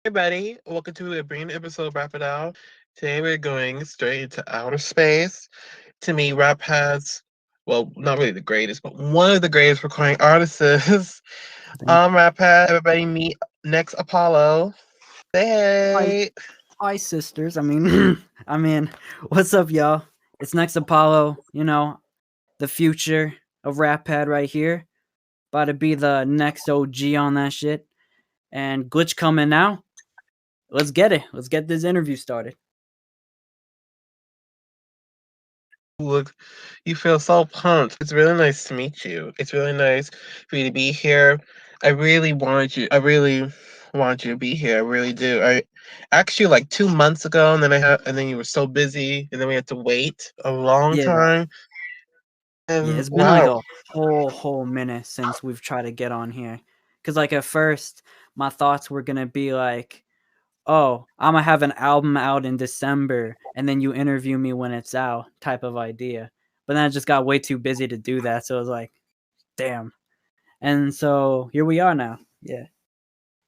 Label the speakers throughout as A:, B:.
A: everybody. Welcome to a brand new episode of Wrap It Out. Today we're going straight into outer space to meet RapPad's, well, not really the greatest, but one of the greatest recording artists.
B: Think.
A: RapPad, everybody meet next Apollo. Say
B: Hi,
A: hey.
B: hi, sisters. What's up, y'all? It's next Apollo. The future of RapPad right here. About to be the next OG on that shit. And Glitch coming now. Let's get it. Let's get this interview started.
A: Look, you feel so pumped. It's really nice to meet you. It's really nice for you to be here. I really want you to be here. I really do. I asked you like 2 months ago, and then you were so busy, and then we had to wait a long
B: Yeah,
A: time.
B: yeah.
A: And
B: It's been like
A: wow,
B: a whole minute since we've tried to get on here. Cause like at first, my thoughts were gonna be like, oh, I'm gonna have an album out in December and then you interview me when it's out type of idea. But then I just got way too busy to do that. So it was like, damn. And so here we are now. Yeah.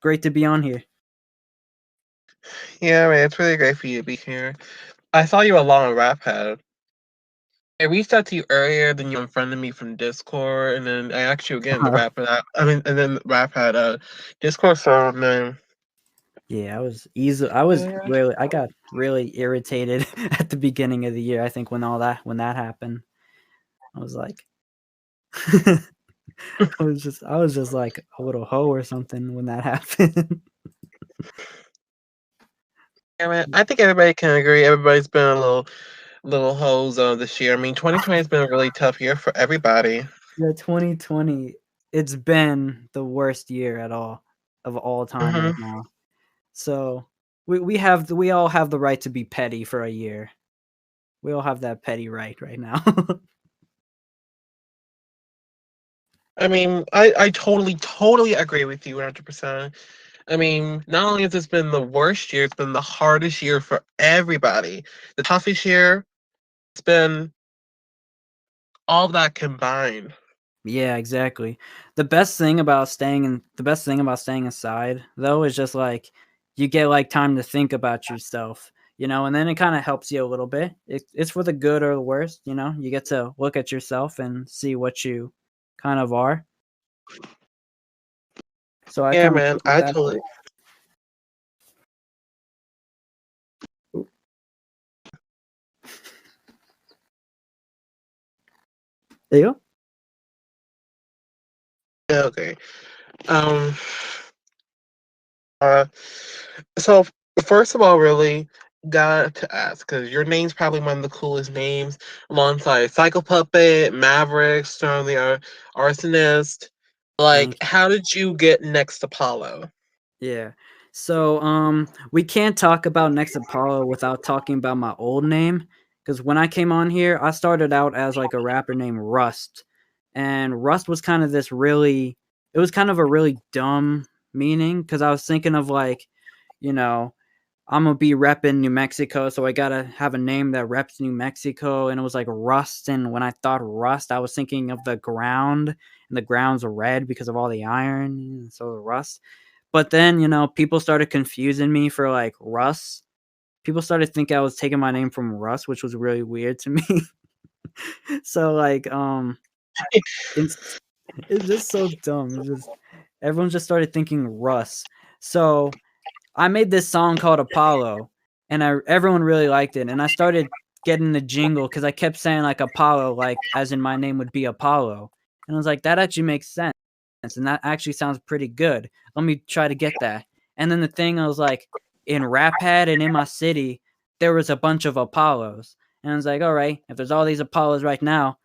B: Great to be on here.
A: yeah, man, it's really great for you to be here. I saw you along on RapPad. I reached out to you earlier, then you unfriended me from Discord, and then I asked you again to wrap it up. And then RapPad Discord. So man,
B: Yeah, I got really irritated at the beginning of the year. I think when that happened, I was like, I was just like a little hoe or something when that happened.
A: yeah, man, I think everybody can agree. Everybody's been a little hoes this year. I mean, 2020 has been a really tough year for everybody.
B: Yeah, 2020, it's been the worst year at all of all time
A: Hmm.
B: right now. So we all have the right to be petty for a year. We all have that petty right now.
A: I mean, I totally agree with you 100%. I mean, not only has this been the worst year, it's been the hardest year for everybody. The toughest year, it's been all that combined.
B: Yeah, exactly. The best thing about staying aside though is just like you get like time to think about yourself, and then it kind of helps you a little bit. It's for the good or the worst, You get to look at yourself and see what you kind of are. So I
A: Yeah,
B: kind of
A: man,
B: think of
A: I
B: that.
A: totally.
B: There you go.
A: Yeah, okay. Um. Uh. So first of all, really got to ask because your name's probably one of the coolest names, alongside Psycho Puppet, Maverick, Storm the Arsonist. Like,
B: Thank
A: how did you get next Apollo?
B: Yeah. So we can't talk about Next Apollo without talking about my old name because when I came on here, I started out as like a rapper named Rust. And Rust was kind of it was kind of a really dumb meaning because I was thinking of like, you know, I'm gonna be repping New Mexico, so I gotta have a name that reps New Mexico. And it was like Rust. And when I thought Rust, I was thinking of the ground, and the ground's red because of all the iron, and so Rust. But then, people started confusing me for like Russ. People started thinking I was taking my name from Russ, which was really weird to me. So like it's it's just so dumb. It's just everyone just started thinking Russ. So I made this song called Apollo, and everyone really liked it. And I started getting the jingle because I kept saying like Apollo, like as in my name would be Apollo. And I was like, that actually makes sense, and that actually sounds pretty good. Let me try to get that. And then the thing I was like, in RapPad and in my city, there was a bunch of Apollos. And I was like, all right, if there's all these Apollos right now,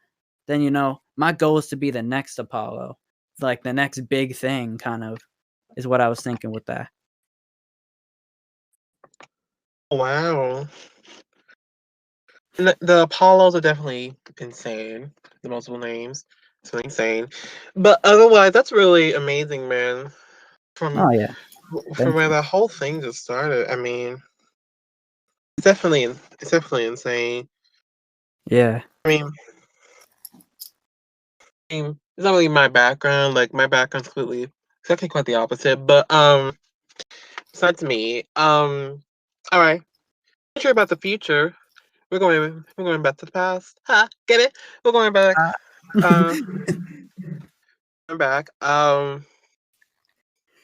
B: then my goal is to be the next Apollo. Like the next big thing kind of is what I was thinking with that.
A: Wow. The Apollos are definitely insane. The multiple names. It's really insane. But otherwise, that's really amazing, man. From
B: Oh yeah.
A: from
B: Thank
A: where
B: you.
A: the whole thing just started. I mean, it's definitely insane.
B: Yeah.
A: I mean, it's not really my background. Like my background's completely, it's actually quite the opposite. But That's me. All right. Not sure about the future. We're going back to the past. Ha, get it? We're going back.
B: Ah.
A: Uh, going back.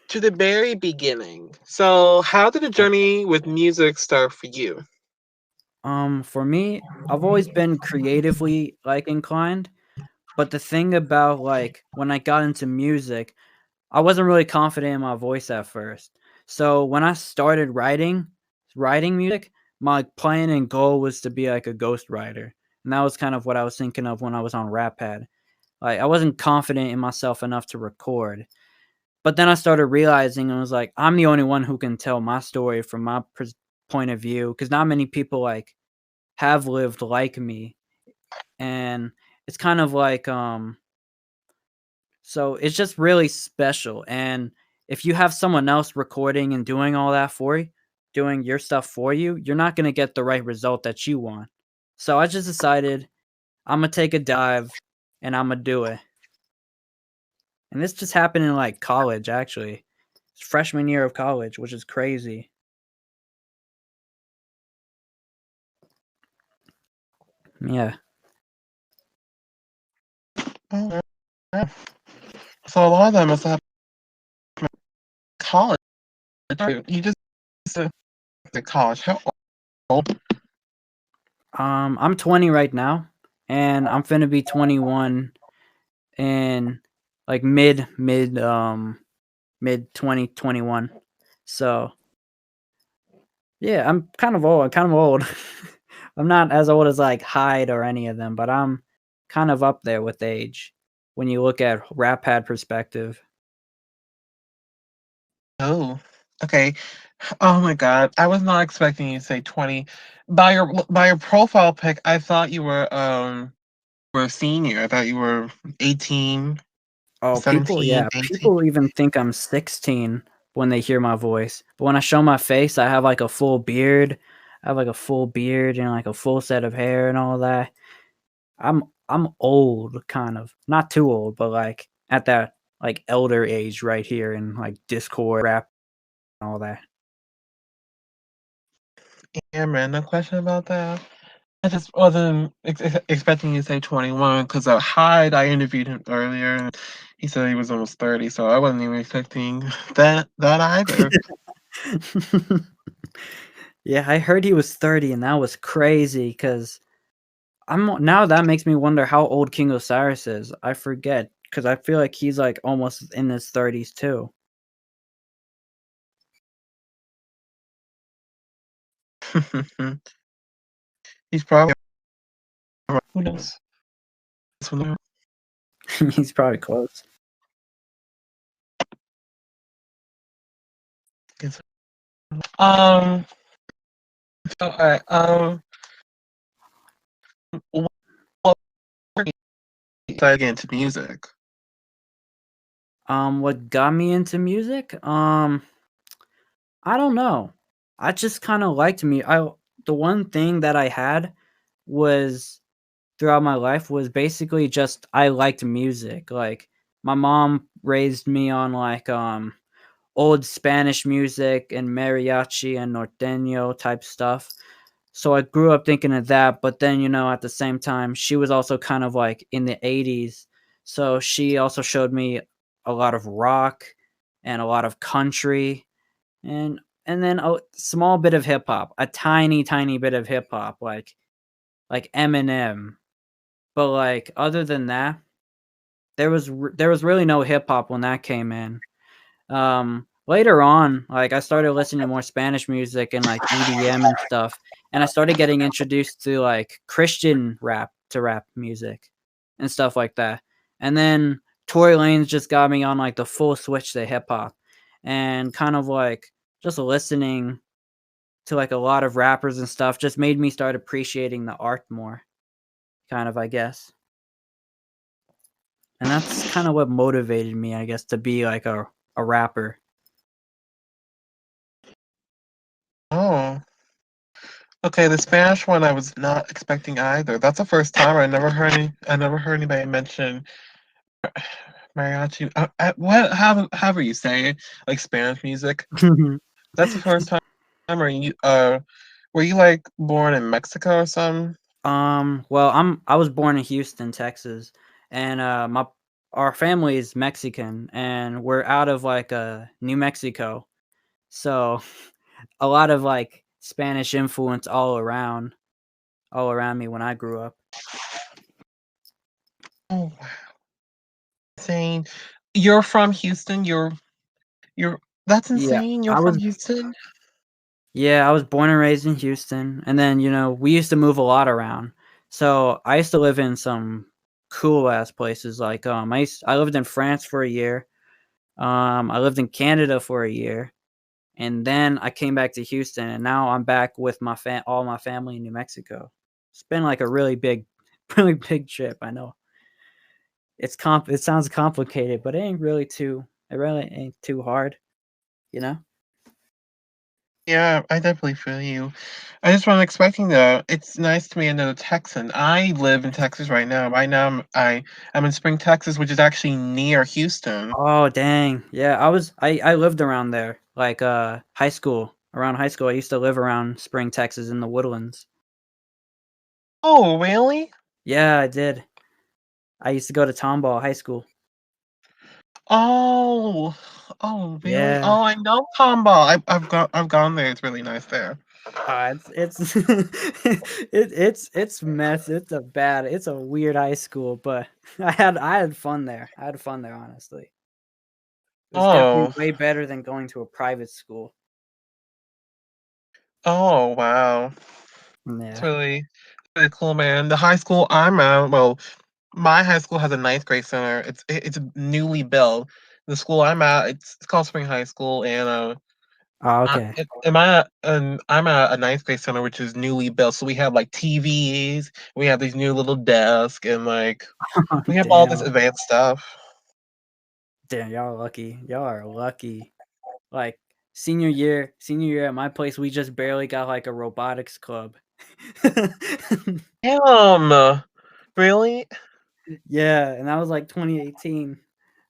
A: To the very beginning. So, how did the journey with music start for you?
B: For me, I've always been creatively like inclined, but the thing about like when I got into music, I wasn't really confident in my voice at first. So when I started writing music, my plan and goal was to be like a ghostwriter. And that was kind of what I was thinking of when I was on RapPad. Like I wasn't confident in myself enough to record. But then I started realizing and was like, I'm the only one who can tell my story from my point of view because not many people like have lived like me. And it's kind of like so it's just really special, and if you have someone else recording and doing all that for you, doing your stuff for you, you're not gonna get the right result that you want. So I just decided Imma take a dive and Imma do it. And this just happened in, like, college, actually. It's freshman year of college, which is crazy. Yeah.
A: Oh, yeah. So a lot of them must have college. You just the college. How old?
B: I'm 20 right now, and I'm finna be 21 in, like, mid 2021. So, yeah, I'm kind of old. I'm kind of old. I'm not as old as like Hyde or any of them, but I'm kind of up there with age when you look at RapPad perspective.
A: Oh, okay. Oh my God, I was not expecting you to say 20. By your profile pic, I thought you were a senior. I thought you were 18,
B: Oh, people,
A: 17,
B: yeah,
A: 18.
B: people even think I'm 16 when they hear my voice. But when I show my face, I have like a full beard. I have like a full beard and like a full set of hair and all that. I'm old, kind of. Not too old, but like at that like elder age right here in like Discord rap and all that.
A: Yeah, man, no question about that. I just wasn't expecting you to say 21 because Hyde, I interviewed him earlier and he said he was almost 30, so I wasn't even expecting that either.
B: Yeah, I heard he was 30 and that was crazy because I'm now that makes me wonder how old King Osiris is. I forget because I feel like he's like almost in his 30s too.
A: He's probably who knows? Who knows?
B: He's probably close.
A: Um, so, what brought you to get into music?
B: What got me into music? I don't know. I just kind of liked me. I The one thing that I had was throughout my life was basically just I liked music. Like my mom raised me on like old Spanish music and mariachi and norteño type stuff. So I grew up thinking of that, but then at the same time she was also kind of like in the 80s. So she also showed me a lot of rock and a lot of country and then a small bit of hip hop, a tiny bit of hip hop like Eminem. But like other than that, there was really no hip hop when that came in. Later on, like I started listening to more Spanish music and like EDM and stuff, and I started getting introduced to like Christian rap music and stuff like that. And then Tory Lanez just got me on like the full switch to hip hop and kind of like just listening to like a lot of rappers and stuff just made me start appreciating the art more, kind of, I guess. And that's kind of what motivated me, I guess, to be like a rapper.
A: Oh, okay. The Spanish one I was not expecting either. That's the first time I never heard anybody mention mariachi. What? However you say it, like Spanish music. That's the first time, or you were you like born in Mexico or something?
B: Well, I was born in Houston, Texas, and my our family is Mexican, and we're out of like New Mexico, so a lot of like Spanish influence all around me when I grew up.
A: Oh, wow. Insane. You're from Houston. You're that's
B: Yeah,
A: insane. You're
B: I
A: from
B: was
A: Houston.
B: yeah, I was born and raised in Houston, and then we used to move a lot around. So I used to live in some cool ass places. Like I lived in France for a year. I lived in Canada for a year, and then I came back to Houston, and now I'm back with all my family in New Mexico. It's been like a really big, really big trip. I know it sounds complicated, but it really ain't too hard, you know.
A: Yeah, I definitely feel you. I just wasn't expecting that. It's nice to meet another Texan. I live in Texas right now. Right now, I'm in Spring, Texas, which is actually near Houston.
B: Oh dang, yeah. I lived around there, like high school. Around high school, I used to live around Spring, Texas, in the Woodlands.
A: Oh, really?
B: Yeah, I did. I used to go to Tomball High School.
A: Oh, oh, really?
B: Yeah.
A: Oh, I know Tomball. I've gone there. It's really nice there.
B: It's it's mess. It's a weird high school, but I had fun there. I had fun there, honestly. It was definitely
A: Oh,
B: way better than going to a private school.
A: oh, wow. It's
B: Yeah.
A: really cool, man. The high school I'm at, well, my high school has a ninth grade center. It's newly built. The school I'm at, it's called Spring High School, and
B: Oh, okay.
A: I'm at a ninth grade center, which is newly built. So we have like TVs, we have these new little desks, and like we have all this
B: Damn.
A: advanced stuff.
B: Damn, y'all are lucky. Y'all are lucky. Like senior year at my place, we just barely got like a robotics club.
A: Damn, really?
B: Yeah, and that was like 2018.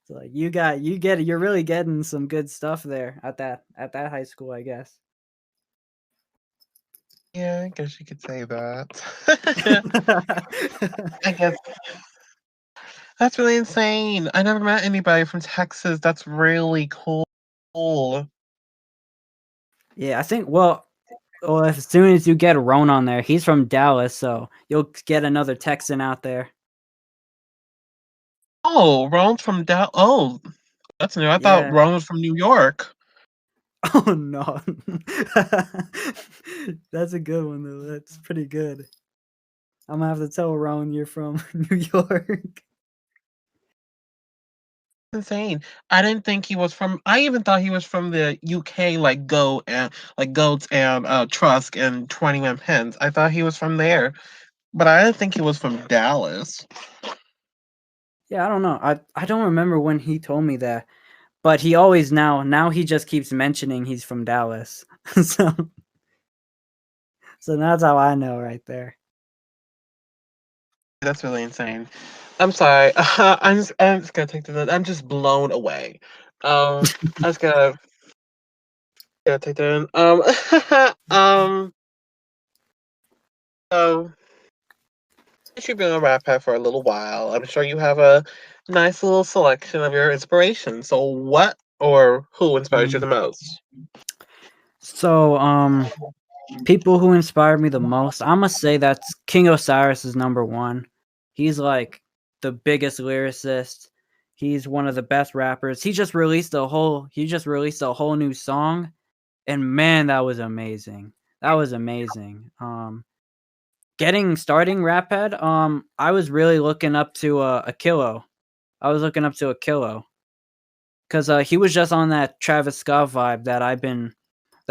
B: So like you get it. You're really getting some good stuff there at that high school, I guess.
A: Yeah, I guess you could say that. I guess that's really insane. I never met anybody from Texas. That's really cool.
B: Yeah, I think well, as soon as you get Ron on there, he's from Dallas, so you'll get another Texan out there.
A: Oh, Ron's from Dallas. Oh, that's new. I thought
B: Yeah.
A: Ron was from New York.
B: Oh no. That's a good one though. That's pretty good. I'm gonna have to tell Ron you're from New York.
A: Insane. I didn't think he was from. I even thought he was from the UK, like Goats and Trusk and 21 Pence. I thought he was from there, but I didn't think he was from Dallas.
B: Yeah, I don't know. I don't remember when he told me that, but he always now he just keeps mentioning he's from Dallas. so so that's how I know right there.
A: That's really insane. I'm sorry. I'm just gonna take the. I'm just blown away. I just gotta take that in. So since you've been on RapPad for a little while, I'm sure you have a nice little selection of your inspiration. So, what or who inspires you
B: Mm.
A: the most?
B: So people who inspired me the most, I must say that's King Osiris is number one. He's like the biggest lyricist. He's one of the best rappers. He just released a whole new song, and man, that was amazing. That was amazing. Getting starting RapPad, I was really looking up to a Kilo. I was looking up to a Kilo because he was just on that Travis Scott vibe that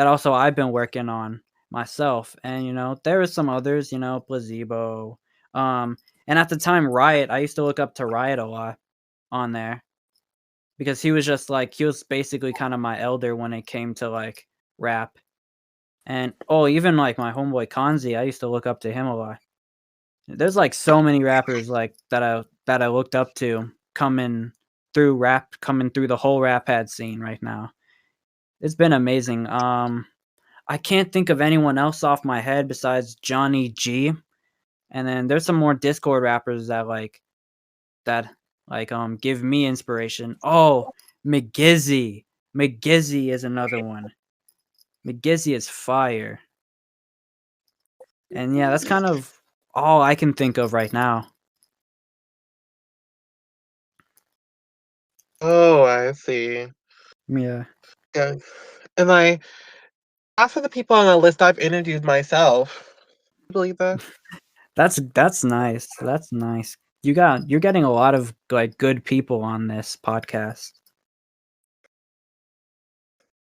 B: also I've been working on myself. And there was some others, Placebo. And at the time, Riot. I used to look up to Riot a lot on there because he was basically kind of my elder when it came to like rap. And even like my homeboy Kanzi, I used to look up to him a lot. There's like so many rappers like that I looked up to coming through the whole rap pad scene right now. It's been amazing. I can't think of anyone else off my head besides Johnny G. And then there's some more Discord rappers that give me inspiration. Oh, McGizzy. McGizzy is another one. McGizzy is fire. And yeah, that's kind of all I can think of right now.
A: Oh, I see.
B: Yeah.
A: Yeah. And half of the people on the list I've interviewed myself. Believe that?
B: That's nice. That's nice. You're getting a lot of like good people on this podcast.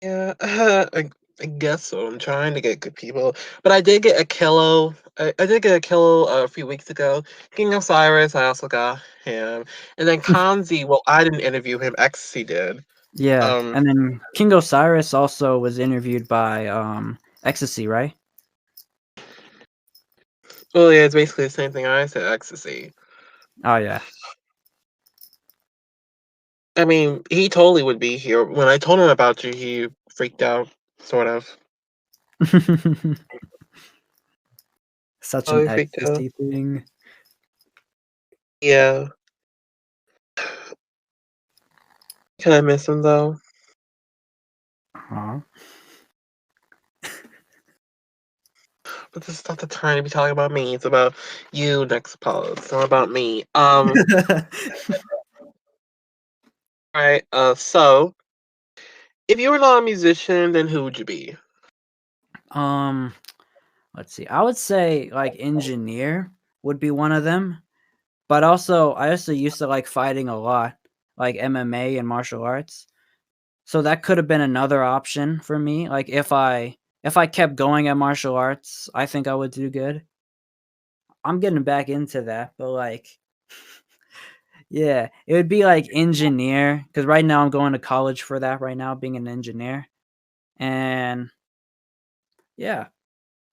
A: Yeah, I guess so. I'm trying to get good people, but I did get a kilo. I did get a kilo a few weeks ago. King Osiris, I also got him, and then Kanzi. Well, I didn't interview him. Ecstasy did.
B: Yeah.
A: Um,
B: And then King Osiris also was interviewed by Ecstasy, right?
A: well, yeah, it's basically the same thing I said. Ecstasy.
B: Oh yeah.
A: I mean, he totally would be here. When I told him about you, he freaked out, sort of.
B: Such
A: Oh,
B: an
A: he freaked out.
B: ecstasy thing.
A: Yeah. Can I miss him though?
B: Aw.
A: But this is not the time to be talking about me. It's about you, next Apollo. It's not about me. Right. So if you were not a musician, then who would you be?
B: um, let's see. I would say like engineer would be one of them. But I also used to like fighting a lot, like MMA and martial arts. So that could have been another option for me. Like if I kept going at martial arts, I think I would do good. I'm getting back into that, but like yeah, it would be like engineer cuz right now I'm going to college for that right now being an engineer. And yeah,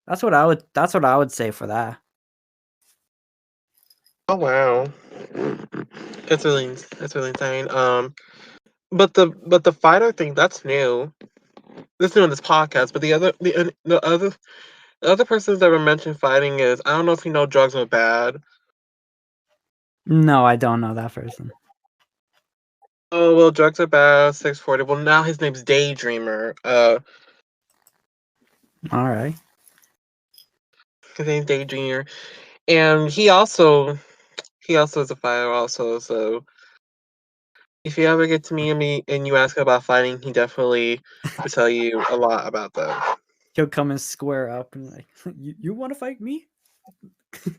B: that's what I would say for that.
A: Oh wow, that's really insane. But the fighter thing that's new. This new in this podcast. But the other persons that were mentioned fighting is I don't know if you know drugs are bad.
B: No, I don't know that person.
A: Oh well, drugs are bad. 640. Well, now his name's Daydreamer.
B: All right.
A: His name's Daydreamer, and he also is a fighter also. So if you ever get to meet him and you ask about fighting, he definitely would tell you a lot about that.
B: He'll come and square up and like, you want to fight me?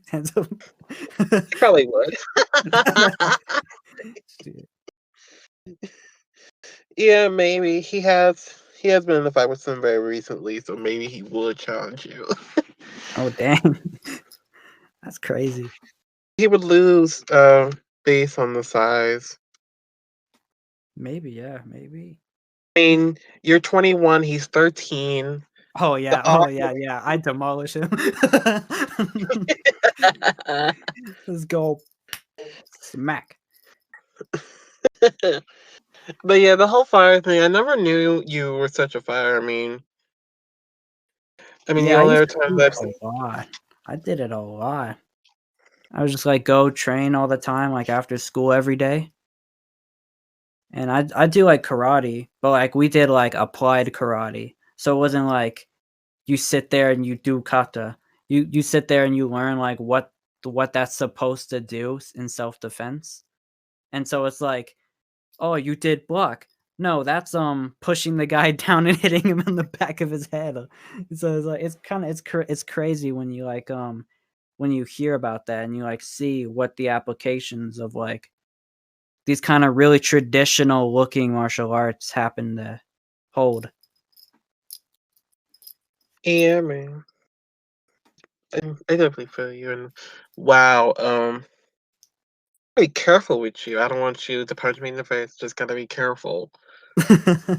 B: Hands up.
A: He probably would.
B: Shit.
A: Yeah, maybe he has been in a fight with some very recently, so maybe he would challenge you.
B: Oh dang, that's crazy.
A: He would lose based on the size.
B: Maybe, yeah, maybe.
A: I mean, you're 21, he's 13. The
B: Oh yeah, yeah. I demolish him. Let's go smack.
A: But yeah, the whole fire thing, I never knew you were such a fire. I mean, the
B: Yeah, I
A: only
B: used
A: other
B: to
A: times
B: do
A: I've
B: that
A: seen.
B: a lot. I did it a lot. I was just like go train all the time, like after school every day. And I do like karate, but like we did like applied karate. So it wasn't like you sit there and you do kata. You sit there and you learn like what that's supposed to do in self defense. And so it's like, oh, you did block. No, that's pushing the guy down and hitting him in the back of his head. So it's like it's crazy when you like when you hear about that and you like see what the applications of like these kind of really traditional looking martial arts happen to hold.
A: Yeah, man. I definitely feel you. And wow, be careful with you. I don't want you to punch me in the face. Just gotta be careful. I'm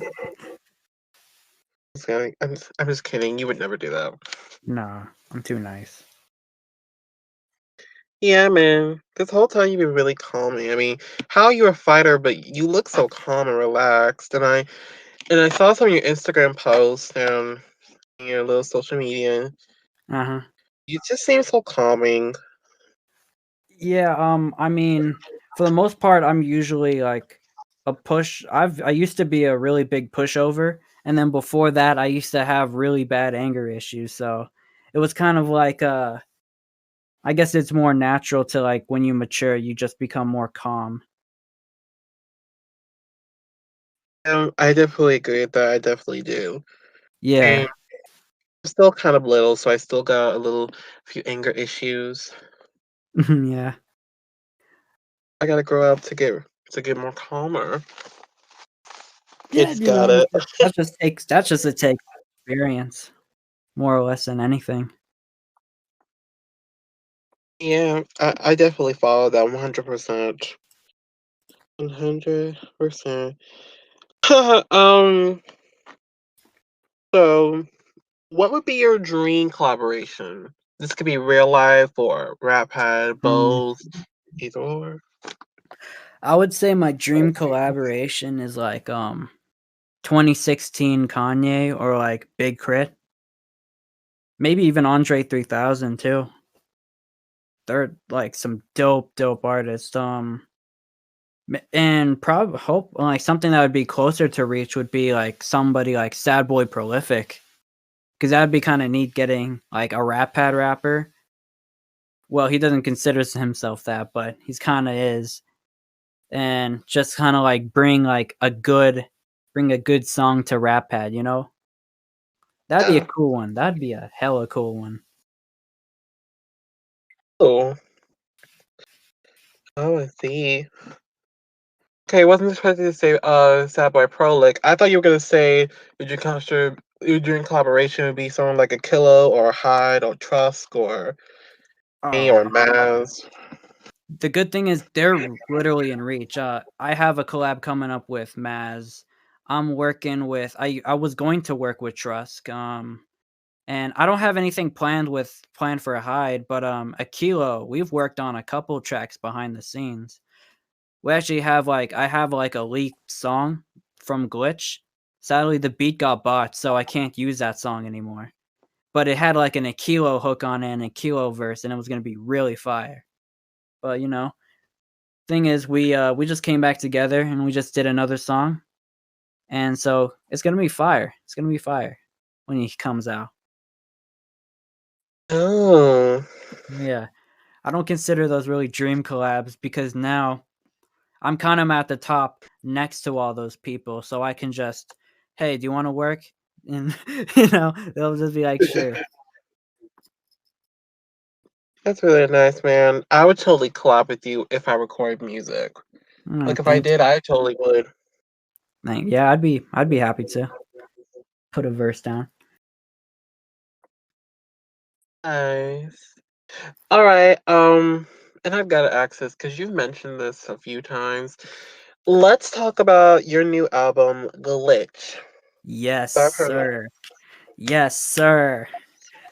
A: just kidding. You would never do that.
B: Nah, I'm too nice.
A: Yeah, man. This whole time you've been really calming. I mean, how you're a fighter, but you look so calm and relaxed. And I saw some of your Instagram posts and your little social media.
B: Uh-huh.
A: You just seem so calming.
B: Yeah, I mean, for the most part, I'm usually like a push. I used to be a really big pushover, and then before that, I used to have really bad anger issues. So it was kind of like I guess it's more natural to like when you mature, you just become more calm.
A: I definitely agree with that. I definitely do.
B: Yeah,
A: And I'm still kind of little, so I still got a little few anger issues.
B: yeah,
A: I gotta grow up to get more calmer.
B: yeah.
A: It's got it.
B: That just a take experience more or less than anything.
A: Yeah, I definitely follow that 100%. 100%. So what would be your dream collaboration? This could be real life or RapPad,
B: Mm.
A: both, either or.
B: I would say my dream collaboration is like 2016 Kanye or like Big Crit. Maybe even Andre 3000 too. They're like some dope artists. And probably hope like something that would be closer to reach would be like somebody like Sad Boy Prolific, because that'd be kind of neat getting like a rap pad rapper. Well, he doesn't consider himself that, but he's kind of is, and just kind of like bring a good song to rap pad. That'd be a
A: Yeah.
B: cool one. That'd be a hella cool one.
A: Oh, oh, I see. Okay, wasn't expecting to say Sad Boy Pro. Like I thought you were gonna say would you consider your dream collaboration would be someone like a Kilo or a Hyde or Trusk or me
B: Oh,
A: or Maz.
B: the good thing is they're literally in reach. I have a collab coming up with Maz. I'm working with I was going to work with Trusk. And I don't have anything planned for a Hyde, but a Kilo, we've worked on a couple tracks behind the scenes. We actually have I have like a leaked song from Glitch. Sadly the beat got botched, so I can't use that song anymore. But it had like an Akilo hook on it and a Kilo verse, and it was gonna be really fire. But thing is we just came back together and we just did another song. And so it's gonna be fire. It's gonna be fire when he comes out.
A: Oh,
B: Yeah. I don't consider those really dream collabs because now I'm kind of at the top next to all those people. So I can just, hey, do you want to work? And, they'll just be like, sure.
A: that's really nice, man. I would totally collab with you if I record music. Like if I
B: Thank
A: did,
B: you.
A: I totally would.
B: Yeah, I'd be happy to put a verse down.
A: Nice. All right. And I've got to ask this because you've mentioned this a few times. Let's talk about your new album, Glitch.
B: Yes,
A: I've heard that.
B: sir. Yes, sir.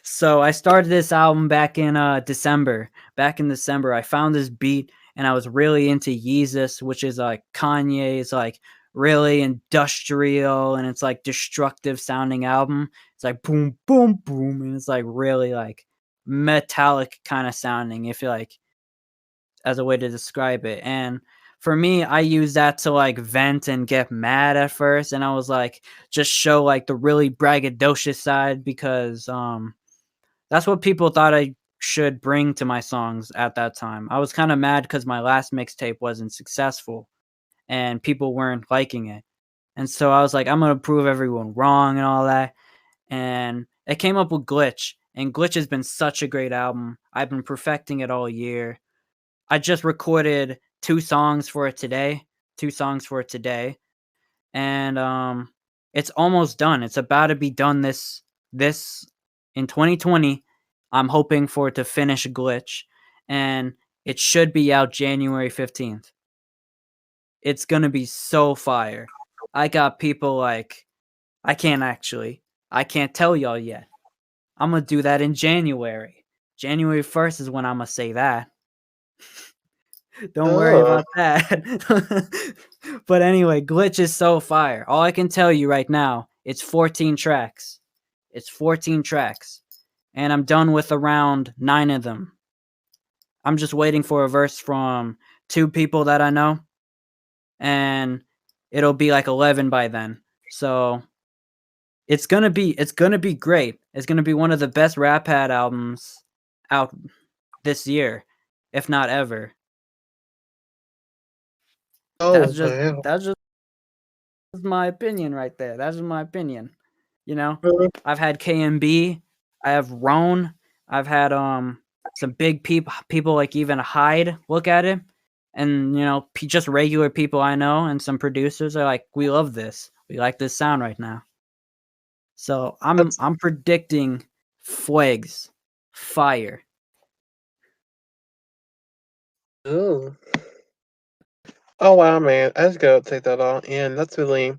B: So I started this album back in December. Back in December, I found this beat and I was really into Yeezus, which is like Kanye's like really industrial and it's like destructive sounding album. It's like boom, boom, boom, and it's like really like metallic kind of sounding, if you like as a way to describe it. And for me, I use that to like vent and get mad at first, and I was like just show like the really braggadocious side because that's what people thought I should bring to my songs at that time. I was kind of mad because my last mixtape wasn't successful and people weren't liking it. And so I was like, I'm going to prove everyone wrong and all that. And it came up with Glitch. And Glitch has been such a great album. I've been perfecting it all year. I just recorded two songs for it today. Two songs for it today. And it's almost done. It's about to be done this in 2020. I'm hoping for it to finish Glitch and it should be out January 15th. It's going to be so fire. I got people like I can't tell y'all yet. I'm going to do that in January. January 1st is when I'm going to say that. Don't worry
A: Oh,
B: about that. But anyway, Glitch is so fire. All I can tell you right now, it's 14 tracks. It's 14 tracks. And I'm done with around 9 of them. I'm just waiting for a verse from 2 people that I know, and it'll be like 11 by then. So it's gonna be great. It's gonna be one of the best RapPad albums out this year, if not ever. That's
A: Oh
B: just
A: wow.
B: that's just my opinion right there. That's just my opinion. You know,
A: Mhm.
B: I've had KMB, I have Roan, I've had some big people like even Hyde look at it, and just regular people I know and some producers are like, we love this, we like this sound right now. So I'm
A: That's
B: I'm predicting Flags fire.
A: ooh. Oh wow, man. I just gotta take that all in. That's really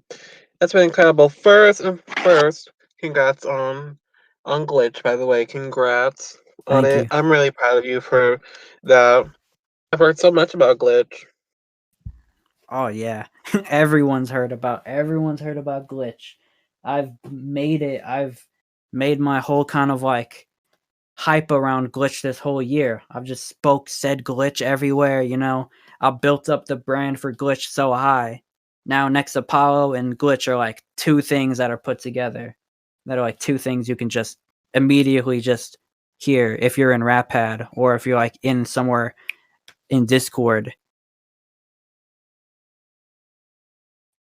A: incredible. First, congrats on Glitch, by the way. Congrats on
B: Thank
A: it.
B: you.
A: I'm really proud of you for that. I've heard so much about Glitch.
B: Oh yeah. Everyone's heard about Glitch. I've made my whole kind of like hype around Glitch this whole year. I've just said Glitch everywhere, I built up the brand for Glitch so high. Now Next Apollo and Glitch are like two things that are put together. That are like two things you can just immediately just hear if you're in RapPad or if you're like in somewhere in Discord.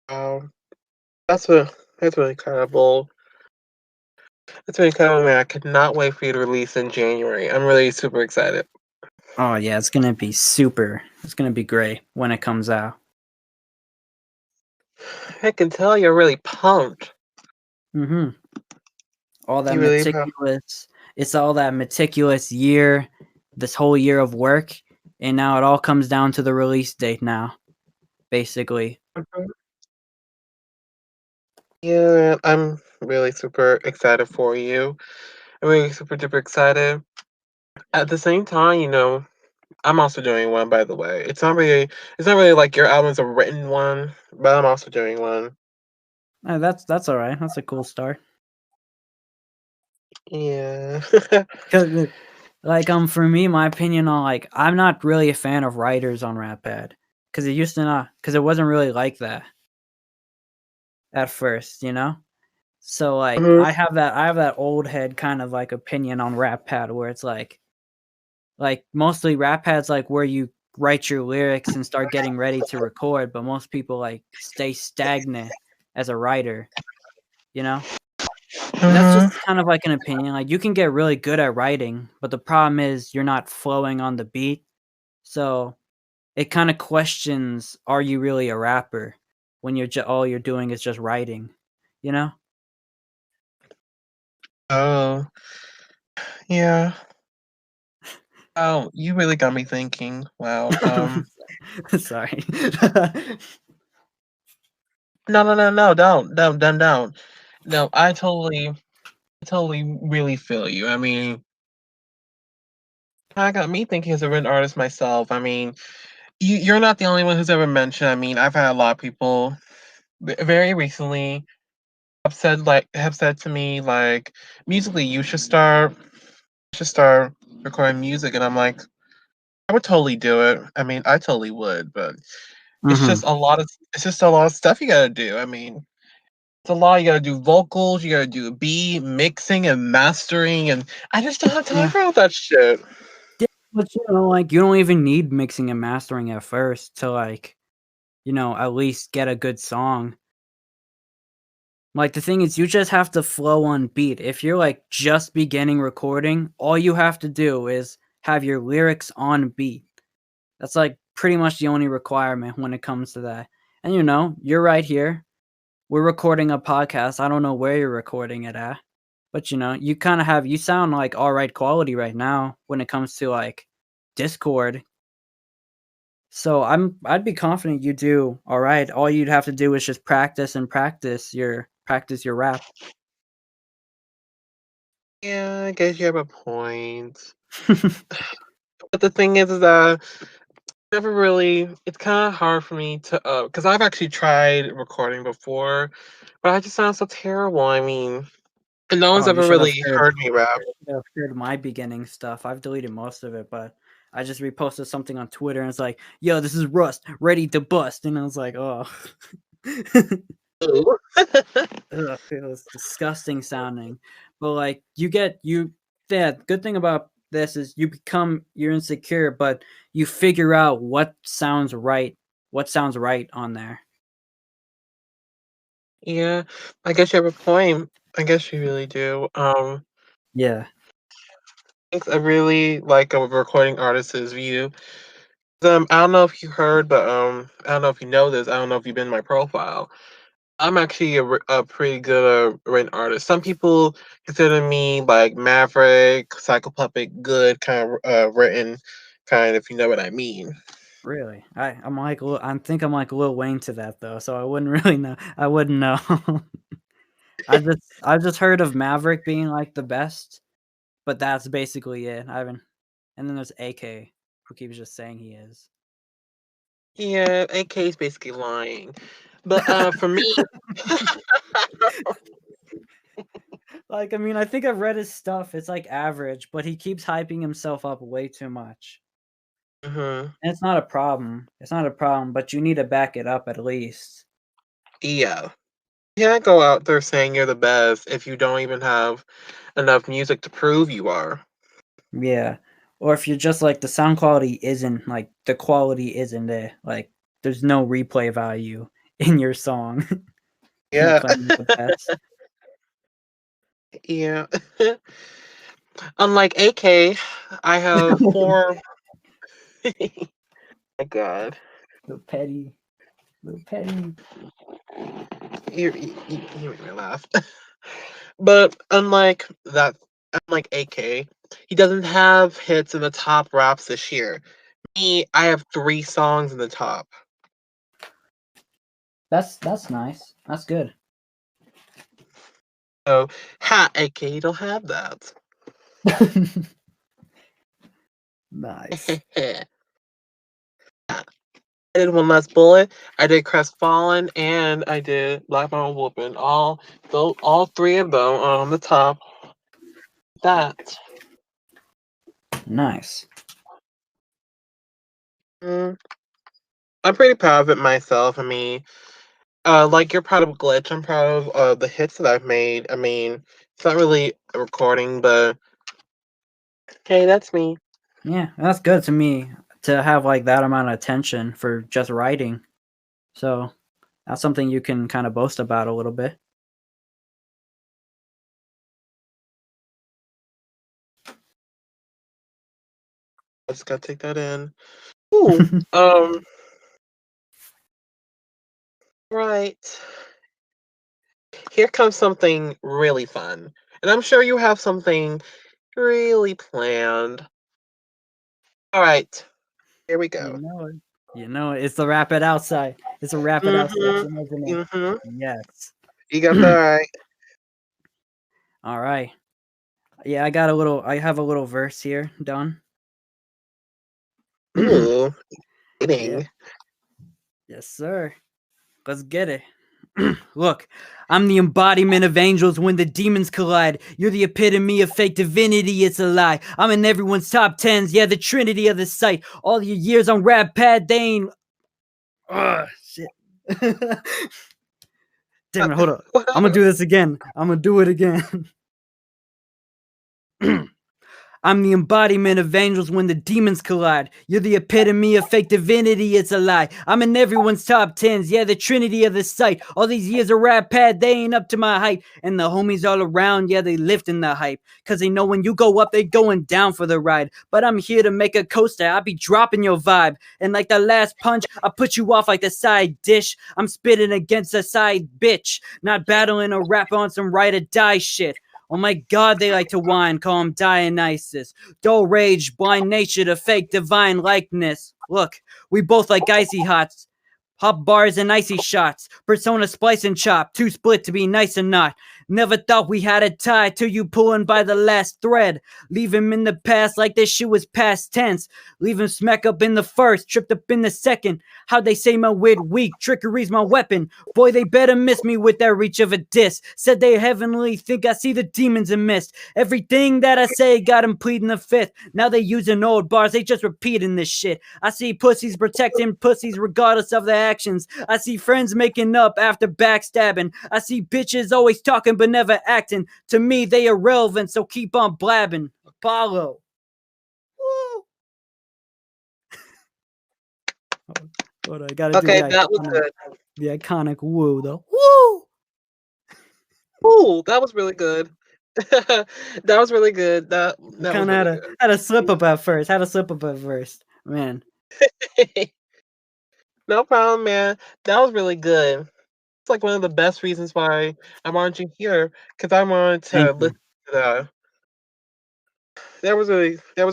A: Wow. That's a that's really incredible. That's really incredible, man. I could not wait for you to release in January. I'm really super excited.
B: Oh yeah, it's gonna be great when it comes out.
A: I can tell you're really pumped.
B: Mm-hmm. All that
A: You really pumped.
B: meticulous It's all that meticulous year, this whole year of work, and now it all comes down to the release date now, basically.
A: Yeah, I'm really super excited for you. I'm really super duper excited. At the same time, I'm also doing one, by the way. It's not really like your album's a written one, but I'm also doing one.
B: That's all right. That's a cool start.
A: Yeah.
B: 'Cause, like, for me, my opinion on, like, I'm not really a fan of writers on RapPad, because it wasn't really like that at first, you know? So, like,
A: Mhm.
B: I have that old head kind of, like, opinion on RapPad where it's like, mostly RapPad's, like, where you write your lyrics and start getting ready to record, but most people, like, stay stagnant as a writer, you know? And that's
A: Mhm.
B: just kind of like an opinion, like, you can get really good at writing, but the problem is you're not flowing on the beat, so it kinda questions, are you really a rapper when all you're doing is just writing, you know?
A: Oh, yeah. Oh, you really got me thinking. Wow.
B: Sorry.
A: No, no, no, no, don't. No, I totally really feel you. I mean, I got me thinking as a written artist myself. I mean, you're not the only one who's ever mentioned. I mean, I've had a lot of people very recently have said to me like, musically, you should start recording music, and I'm like, I would totally do it. I mean, I totally would, but it's
B: Mhm.
A: just a lot of it's just a lot of stuff you gotta do. I mean, it's a lot. You gotta do vocals, you gotta do beat mixing and mastering, and I just don't have time
B: Yeah.
A: for all that shit.
B: Yeah, but, like, you don't even need mixing and mastering at first to, like, at least get a good song. Like, the thing is, you just have to flow on beat. If you're, like, just beginning recording, all you have to do is have your lyrics on beat. That's, like, pretty much the only requirement when it comes to that. And, you're right here. We're recording a podcast. I don't know where you're recording it at, but, you sound like alright quality right now when it comes to, like, Discord. So I'd be confident you do alright. All you'd have to do is just practice and practice your rap.
A: Yeah, I guess you have a point. But the thing is that Never really. It's kind of hard for me to, because I've actually tried recording before, but I just sound so terrible. I mean, and no one's
B: Oh, you
A: ever
B: should have
A: really
B: heard.
A: heard me rap.
B: You should have heard my beginning stuff. I've deleted most of it, but I just reposted something on Twitter and it's like, "Yo, this is Rust, ready to bust," and I was like, "Oh."
A: Ooh.
B: Ugh, it was disgusting sounding. But like you get you yeah, good thing about this is you're insecure, but you figure out what sounds right on there.
A: Yeah, I guess you have a point. I guess you really do.
B: Yeah.
A: I really like a recording artist's view. I don't know if you heard, but I don't know if you know this. I don't know if you've been in my profile. I'm actually a pretty good written artist. Some people consider me like Maverick, Psychopuppet, good kind of written kind, if you know what I mean.
B: Really? I think I'm like Lil Wayne to that though, so I wouldn't really know. I wouldn't know. I've just heard of Maverick being like the best, but that's basically it. I haven't and then there's AK who keeps just saying he is.
A: Yeah, AK is basically lying. But for me,
B: Like, I mean, I think I've read his stuff. It's like average, but he keeps hyping himself up way too much.
A: mhm,
B: And it's not a problem. It's not a problem, but you need to back it up at least.
A: yeah, you can't go out there saying you're the best if you don't even have enough music to prove you are.
B: Yeah. Or if you're just like the sound quality isn't like the quality isn't there. Like there's no replay value in your song. You're
A: Yeah,
B: playing with the best.
A: yeah. Unlike AK, I have four. My God.
B: Little petty, little petty.
A: You make me laugh. But unlike AK, he doesn't have hits in the top raps this year. Me, I have 3 songs in the top.
B: That's nice. That's good.
A: So, ha, AK, you don't have that.
B: Nice.
A: I did One Last Bullet, I did Crestfallen, and I did Black Mountain Whoopin'. All 3 of them are on the top. That.
B: Nice.
A: Mm, I'm pretty proud of it myself. I mean, like you're proud of Glitch, I'm proud of the hits that I've made. I mean, it's not really a recording, but hey, that's me.
B: Yeah, that's good to me to have like that amount of attention for just writing. So that's something you can kind of boast about a little bit.
A: I just gotta take that in. Ooh, right. Here comes something really fun, and I'm sure you have something really planned. All right, here we
B: You
A: go.
B: know it. You know it. It's the Wrap It Outside. It's a Wrap It Outside,
A: Mhm,
B: isn't it?
A: mhm.
B: Yes.
A: You got that right.
B: All right. Yeah, I have a little verse here done.
A: Ooh,
B: Yeah.
A: kidding.
B: Yes, sir. Let's get it. Look, I'm the embodiment of angels when the demons collide. You're the epitome of fake divinity, it's a lie. I'm in everyone's top tens, yeah, the trinity of the site. All your years on RapPad, they ain't. Ugh, shit. Damn it, hold up.
A: What
B: I'm gonna
A: happened?
B: do this again. I'm gonna do it again. I'm the embodiment of angels when the demons collide. You're the epitome of fake divinity, it's a lie. I'm in everyone's top tens, yeah, the trinity of the site. All these years of rap pad, they ain't up to my height. And the homies all around, yeah, they lifting the hype. Cause they know when you go up, they going down for the ride. But I'm here to make a coaster, I be dropping your vibe. And like the last punch, I put you off like the side dish. I'm spitting against a side bitch. Not battling a rap on some ride or die shit. Oh my god, they like to whine, call him Dionysus. Dull rage, blind nature to fake divine likeness. Look, we both like icy hots. Hot bars and icy shots. Persona splice and chop. Too split to be nice or not. Never thought we had it tied till you pulling by the last thread. Leave him in the past like this shit was past tense. Leave him smack up in the first, tripped up in the second. How they say my wit weak, trickery's my weapon. Boy, they better miss me with that reach of a diss. Said they heavenly think I see the demons in mist. Everything that I say got them pleading the fifth. Now they using old bars, they just repeating this shit. I see pussies protecting pussies regardless of their actions. I see friends making up after backstabbing. I see bitches always talking but never acting. To me, they irrelevant, so keep on blabbing. Apollo. Woo! Hold on, I gotta do
A: Okay, that was good.
B: the iconic woo though. Woo!
A: Ooh, that was really good. That was really good. That was
B: Kind of
A: really good.
B: had a slip up at first. Had a slip up at first. Man,
A: No problem, man. That was really good. It's like one of the best reasons why I wanted you here because I wanted to
B: thank you.
A: listen to that. That was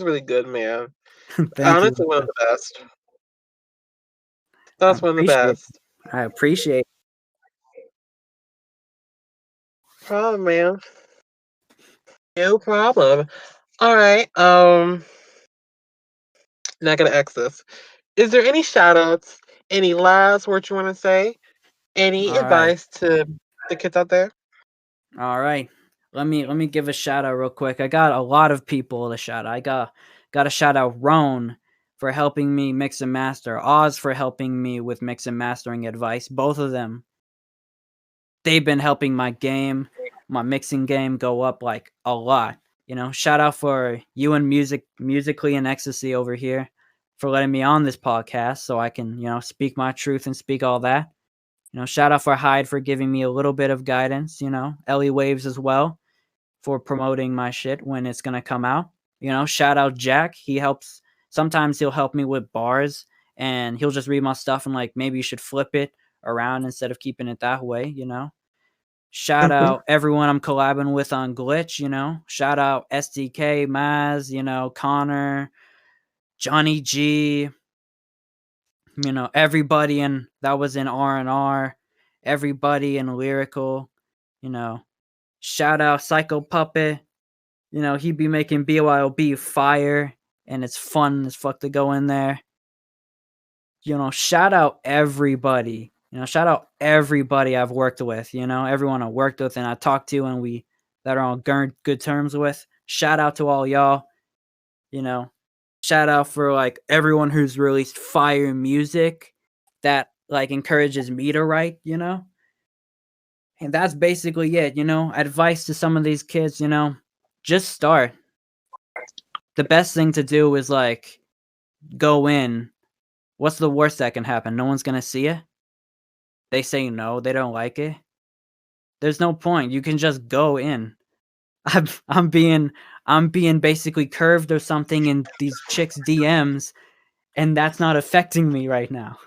A: really good, man.
B: Thank you.
A: Honestly, one of the best.
B: I
A: That's one of the
B: appreciate
A: best.
B: I appreciate
A: Problem, man. No problem. All right. Not gonna ask this. Is there any shout outs? Any last words you want to say? Any
B: All right.
A: advice to the kids out there?
B: All right. Let me give a shout out real quick. I got a lot of people to shout out. I got a shout out Roan for helping me mix and master. Oz for helping me with mix and mastering advice. Both of them, they've been helping my mixing game go up like a lot. You know, shout out for you and musically and ecstasy over here for letting me on this podcast so I can, speak my truth and speak all that. Shout out for Hyde for giving me a little bit of guidance, Ellie Waves as well for promoting my shit when it's going to come out. Shout out Jack. Sometimes he'll help me with bars and he'll just read my stuff and like, maybe you should flip it around instead of keeping it that way. Shout
A: Mhm.
B: out everyone I'm collabing with on Glitch, Shout out SDK, Maz, Connor, Johnny G, everybody that was in R&R, everybody in Lyrical, you know. Shout out Psycho Puppet, he be making BYOB fire and it's fun as fuck to go in there. Shout out everybody. Shout out everybody I've worked with, everyone I worked with and I talked to and that are on good terms with. Shout out to all y'all, you know. Shout out for like everyone who's released fire music that like encourages me to write, And that's basically it, Advice to some of these kids, just start. The best thing to do is like go in. What's the worst that can happen? No one's going to see it. They say no, they don't like it. There's no point. You can just go in. I'm I'm being I'm being basically curved or something in these chicks DMs and that's not affecting me right now.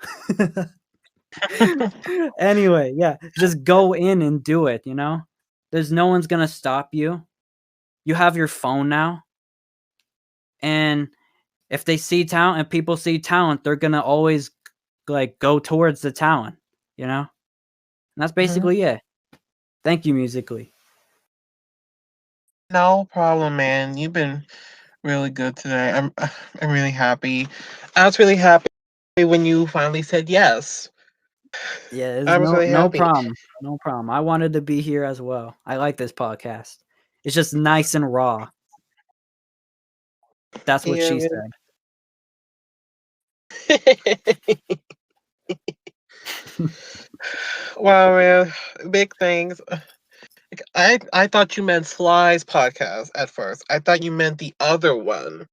B: Anyway, yeah, just go in and do it, There's no one's going to stop you. You have your phone now. And if they see talent and people see talent, they're going to always like go towards the talent, And that's
A: Mhm.
B: basically it. Thank you musically.
A: No problem, man. You've been really good today. I'm really happy. I was really happy when you finally said yes.
B: Yeah, there's
A: I was really
B: no
A: happy.
B: problem. No problem. I wanted to be here as well. I like this podcast. It's just nice and raw. That's what
A: Yeah,
B: she
A: man.
B: said.
A: Wow, man. Big things. I thought you meant Sly's podcast at first. I thought you meant the other one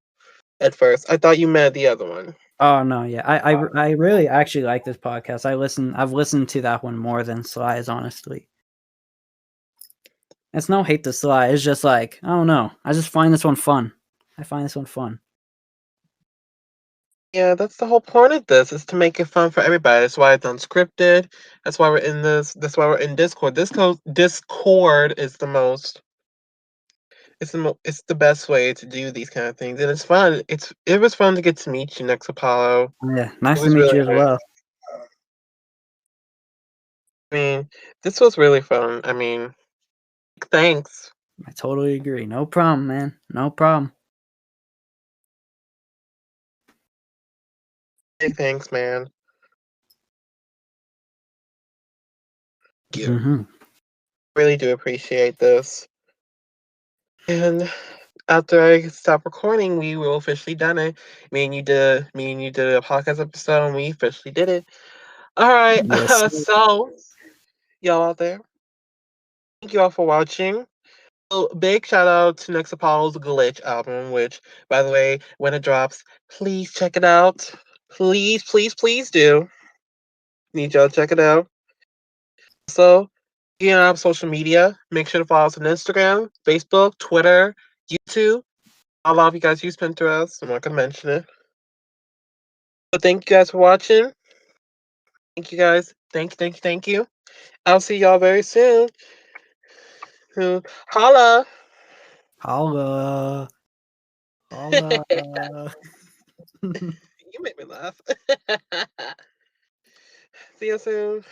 A: at first. I thought you meant the other one.
B: Oh no, yeah. I really actually like this podcast. I've listened to that one more than Sly's, honestly. It's no hate to Sly. It's just like, I don't know. I just find this one fun. I find this one fun.
A: Yeah, that's the whole point of this, is to make it fun for everybody. That's why it's unscripted. That's why we're in this. That's why we're in Discord. Discord is the most. It's the best way to do these kind of things, and it's fun. It was fun to get to meet you next Apollo.
B: Yeah,
A: It
B: nice to
A: was
B: meet
A: really
B: you as
A: nice.
B: well.
A: I mean, this was really fun. I mean, Thanks.
B: I totally agree. No problem, man. No problem.
A: Big thanks, man. Thank you.
B: Hmm.
A: Really do appreciate this. And after I stop recording, we will officially done it. Me and you did a podcast episode, and we officially did it. All right.
B: Yes.
A: So y'all out there, thank you all for watching. So, big shout out to Next Apollo's Glitch album, which, by the way, when it drops, please check it out. Please, please, please do. Need y'all to check it out. So, you know, social media. Make sure to follow us on Instagram, Facebook, Twitter, YouTube. A lot of you guys use Pinterest. I'm not gonna mention it. But thank you guys for watching. Thank you guys. Thank you, thank you, thank you. I'll see y'all very soon. Holla.
B: Holla.
A: You
B: Holla.
A: make me laugh. See you soon.